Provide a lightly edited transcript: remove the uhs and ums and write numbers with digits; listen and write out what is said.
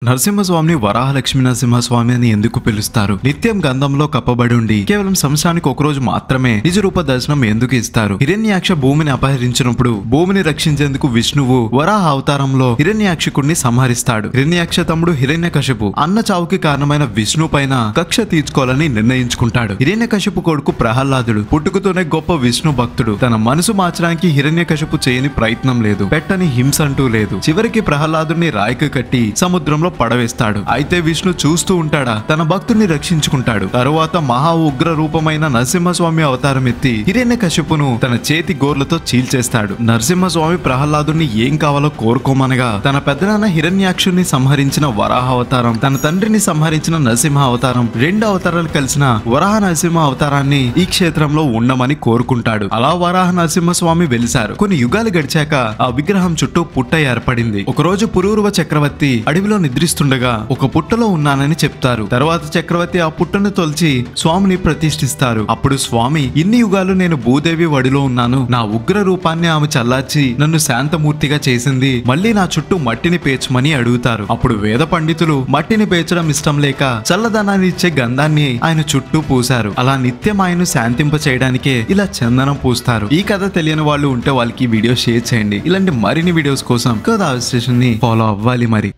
నరసింహస్వామిని వరాహలక్ష్మి నరసింహస్వామి అని ఎందుకు పిలుస్తారు? నిత్యం గంధంలో కప్పబడి ఉండి కేవలం సంవత్సరానికి ఒకరోజు మాత్రమే నిజరూప దర్శనం ఎందుకు ఇస్తారు? హిరణ్యాక్ష భూమిని అపహరించినప్పుడు భూమిని రక్షించేందుకు విష్ణువు వరాహ అవతారంలో హిరణ్యాక్షకుడిని సంహరిస్తాడు. హిరణ్యాక్ష తమ్ముడు హిరణ్యకశిపు అన్న చావుకి కారణమైన విష్ణు పైన కక్ష తీర్చుకోవాలని నిర్ణయించుకుంటాడు. హిరణ్యకశిపు కొడుకు ప్రహ్లాదుడు పుట్టుకతోనే గొప్ప విష్ణు భక్తుడు. తన మనసు మార్చడానికి హిరణ్యకశిపు చేయని ప్రయత్నం లేదు, పెట్టని హింస అంటూ లేదు. చివరికి ప్రహ్లాదుడిని రాయికి కట్టి సముద్రంలో పడవేస్తాడు. అయితే విష్ణు చూస్తూ ఉంటాడా? తన భక్తుడిని రక్షించుకుంటాడు. తరువాత మహా ఉగ్ర రూపమైన నరసింహస్వామి అవతారం ఎత్తి హిరణ్యకశిపును తన చేతి గోర్లతో చీల్చేస్తాడు. నరసింహస్వామి ప్రహ్లాదుడిని ఏం కావాలో కోరుకోమనగా తన పెద్దనాన్న హిరణ్యాక్షుని సంహరించిన వరాహ అవతారం, తన తండ్రిని సంహరించిన నరసింహ అవతారం, రెండు అవతారాలు కలిసిన వరాహ నరసింహ అవతారాన్ని ఈ క్షేత్రంలో ఉండమని కోరుకుంటాడు. అలా వరాహ నరసింహస్వామి వెలిశారు. కొన్ని యుగాలు గడిచాక ఆ విగ్రహం చుట్టూ పుట్ట ఏర్పడింది. ఒకరోజు పురూరవ చక్రవర్తి అడవిలో నిద్రిస్తుండగా ఒక పుట్టలో ఉన్నానని చెప్తారు. తర్వాత చక్రవర్తి ఆ పుట్టను తొలిచి స్వామిని ప్రతిష్ఠిస్తారు. అప్పుడు స్వామి, ఇన్ని యుగాలు నేను భూదేవి వడిలో ఉన్నాను. నా ఉగ్ర రూపాన్ని ఆమె చల్లార్చి నన్ను శాంతమూర్తిగా చేసింది. మళ్ళీ నా చుట్టూ మట్టిని పేర్చమని అడుగుతారు. అప్పుడు వేద పండితులు మట్టిని పేర్చడం ఇష్టం లేక చల్లదనాన్ని ఇచ్చే గంధాన్ని ఆయన చుట్టూ పూశారు. అలా నిత్యం ఆయన్ను శాంతింప చేయడానికే ఇలా చందనం పూస్తారు. ఈ కథ తెలియని వాళ్ళు ఉంటే వాళ్ళకి ఈ వీడియో షేర్ చేయండి. ఇలాంటి మరిన్ని వీడియోస్ కోసం కథ స్టేషన్ ని ఫాలో అవ్వాలి మరి.